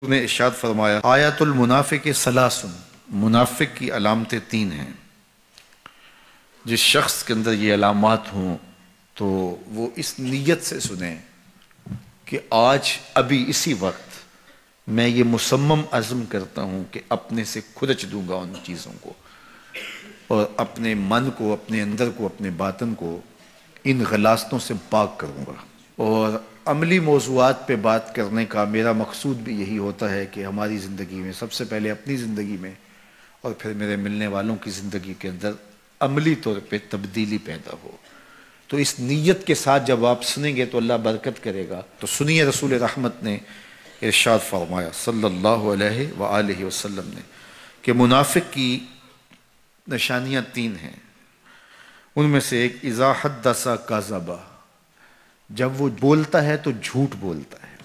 نے ارشاد فرمایا آیات المنافق ثلاثن، منافق کی علامتیں تین ہیں۔ جس شخص کے اندر یہ علامات ہوں تو وہ اس نیت سے سنیں کہ آج ابھی اسی وقت میں یہ مصمم عزم کرتا ہوں کہ اپنے سے کھرچ دوں گا ان چیزوں کو، اور اپنے من کو، اپنے اندر کو، اپنے باطن کو ان غلاظتوں سے پاک کروں گا۔ اور عملی موضوعات پہ بات کرنے کا میرا مقصود بھی یہی ہوتا ہے کہ ہماری زندگی میں، سب سے پہلے اپنی زندگی میں اور پھر میرے ملنے والوں کی زندگی کے اندر عملی طور پہ تبدیلی پیدا ہو۔ تو اس نیت کے ساتھ جب آپ سنیں گے تو اللہ برکت کرے گا۔ تو سنیے رسول رحمت نے ارشاد فرمایا صلی اللہ علیہ وآلہ وسلم نے کہ منافق کی نشانیاں تین ہیں۔ ان میں سے ایک اذا حدث کذب، جب وہ بولتا ہے تو جھوٹ بولتا ہے۔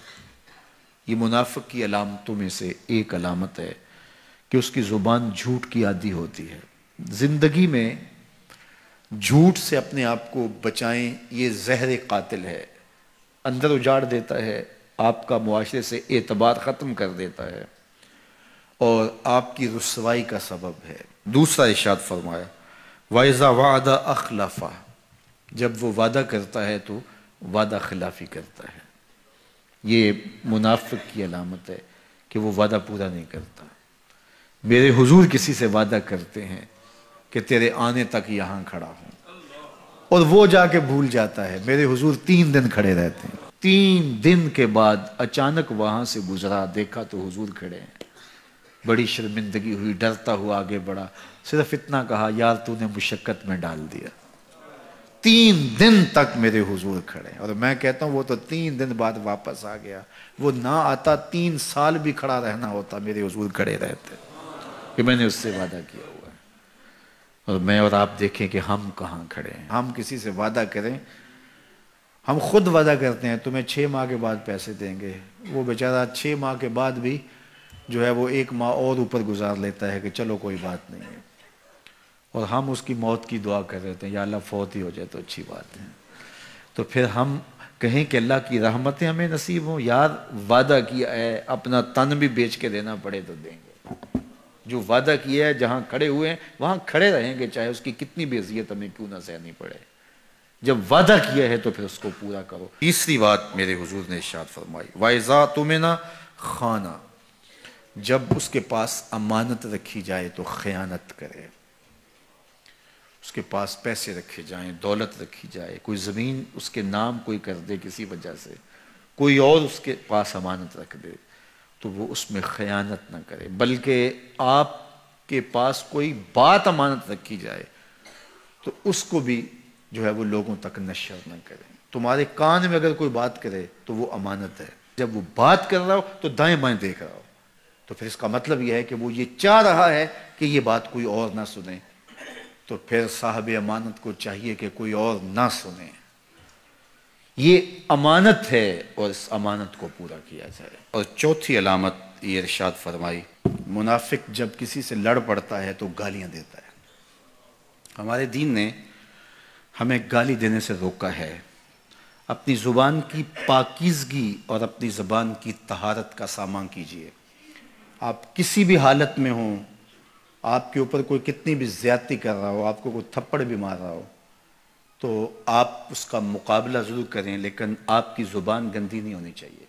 یہ منافق کی علامتوں میں سے ایک علامت ہے کہ اس کی زبان جھوٹ کی عادی ہوتی ہے۔ زندگی میں جھوٹ سے اپنے آپ کو بچائیں، یہ زہر قاتل ہے، اندر اجاڑ دیتا ہے، آپ کا معاشرے سے اعتبار ختم کر دیتا ہے اور آپ کی رسوائی کا سبب ہے۔ دوسرا ارشاد فرمایا وَإِذَا وَعَدَ أَخْلَفَ، جب وہ وعدہ کرتا ہے تو وعدہ خلافی کرتا ہے۔ یہ منافق کی علامت ہے کہ وہ وعدہ پورا نہیں کرتا۔ میرے حضور کسی سے وعدہ کرتے ہیں کہ تیرے آنے تک یہاں کھڑا ہوں، اور وہ جا کے بھول جاتا ہے۔ میرے حضور 3 دن کھڑے رہتے ہیں، 3 دن کے بعد اچانک وہاں سے گزرا، دیکھا تو حضور کھڑے ہیں۔ بڑی شرمندگی ہوئی، ڈرتا ہوا آگے بڑھا، صرف اتنا کہا یار تو نے مشقت میں ڈال دیا۔ 3 دن تک میرے حضور کھڑے، اور میں کہتا ہوں وہ تو 3 دن بعد واپس آ گیا۔ وہ نہ آتا 3 سال بھی کھڑا رہنا ہوتا، میرے حضور کھڑے رہتے کہ میں نے اس سے وعدہ کیا ہوا ہے۔ اور میں اور آپ دیکھیں کہ ہم کہاں کھڑے ہیں۔ ہم کسی سے وعدہ کریں، ہم خود وعدہ کرتے ہیں تمہیں 6 ماہ کے بعد پیسے دیں گے، وہ بیچارہ 6 ماہ کے بعد بھی جو ہے وہ 1 ماہ اور اوپر گزار لیتا ہے کہ چلو کوئی بات نہیں ہے، اور ہم اس کی موت کی دعا کر رہے تھے یا اللہ فوت ہی ہو جائے تو اچھی بات ہے۔ تو پھر ہم کہیں کہ اللہ کی رحمتیں ہمیں نصیب ہوں، یار وعدہ کیا ہے، اپنا تن بھی بیچ کے دینا پڑے تو دیں گے۔ جو وعدہ کیا ہے جہاں کھڑے ہوئے ہیں وہاں کھڑے رہیں گے، چاہے اس کی کتنی بھی اذیت ہمیں کیوں نہ سہنی پڑے۔ جب وعدہ کیا ہے تو پھر اس کو پورا کرو۔ تیسری بات میرے حضور نے ارشاد فرمائی وَإِذَا اؤْتُمِنَ خَانَ، جب اس کے پاس امانت رکھی جائے تو خیانت کرے۔ اس کے پاس پیسے رکھے جائیں، دولت رکھی جائے، کوئی زمین اس کے نام کوئی کر دے کسی وجہ سے، کوئی اور اس کے پاس امانت رکھ دے تو وہ اس میں خیانت نہ کرے، بلکہ آپ کے پاس کوئی بات امانت رکھی جائے تو اس کو بھی جو ہے وہ لوگوں تک نشر نہ کرے۔ تمہارے کان میں اگر کوئی بات کرے تو وہ امانت ہے، جب وہ بات کر رہا ہو تو دائیں بائیں دیکھ رہا ہو، تو پھر اس کا مطلب یہ ہے کہ وہ یہ چاہ رہا ہے کہ یہ بات کوئی اور نہ سنے، تو پھر صاحب امانت کو چاہیے کہ کوئی اور نہ سنے۔ یہ امانت ہے اور اس امانت کو پورا کیا جائے۔ اور چوتھی علامت یہ ارشاد فرمائی منافق جب کسی سے لڑ پڑتا ہے تو گالیاں دیتا ہے۔ ہمارے دین نے ہمیں گالی دینے سے روکا ہے۔ اپنی زبان کی پاکیزگی اور اپنی زبان کی طہارت کا سامان کیجیے۔ آپ کسی بھی حالت میں ہوں، آپ کے اوپر کوئی کتنی بھی زیادتی کر رہا ہو، آپ کو کوئی تھپڑ بھی مار رہا ہو، تو آپ اس کا مقابلہ ضرور کریں، لیکن آپ کی زبان گندی نہیں ہونی چاہیے۔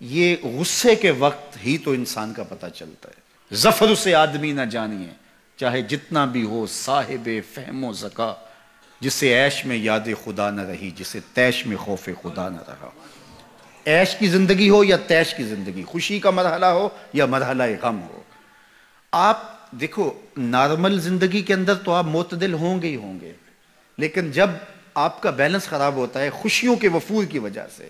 یہ غصے کے وقت ہی تو انسان کا پتہ چلتا ہے۔ ظفر سے آدمی نہ جانیے، چاہے جتنا بھی ہو صاحب فہم و ذکا، جسے عیش میں یاد خدا نہ رہی، جسے تیش میں خوف خدا نہ رہا۔ عیش کی زندگی ہو یا تیش کی زندگی، خوشی کا مرحلہ ہو یا مرحلہ غم ہو، آپ دیکھو نارمل زندگی کے اندر تو آپ معتدل ہوں گے ہی ہوں گے، لیکن جب آپ کا بیلنس خراب ہوتا ہے خوشیوں کے وفور کی وجہ سے،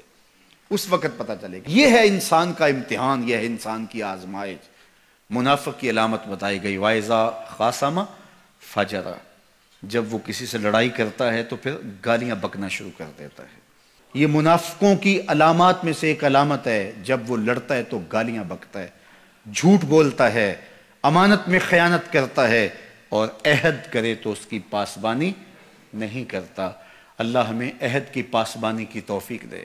اس وقت پتہ چلے گا۔ یہ ہے انسان کا امتحان، یہ ہے انسان کی آزمائش۔ منافق کی علامت بتائی گئی وَإِذَا خَاصَمَ فَجَرَ، جب وہ کسی سے لڑائی کرتا ہے تو پھر گالیاں بکنا شروع کر دیتا ہے۔ یہ منافقوں کی علامات میں سے ایک علامت ہے، جب وہ لڑتا ہے تو گالیاں بکتا ہے، جھوٹ بولتا ہے، امانت میں خیانت کرتا ہے، اور عہد کرے تو اس کی پاسبانی نہیں کرتا۔ اللہ ہمیں عہد کی پاسبانی کی توفیق دے۔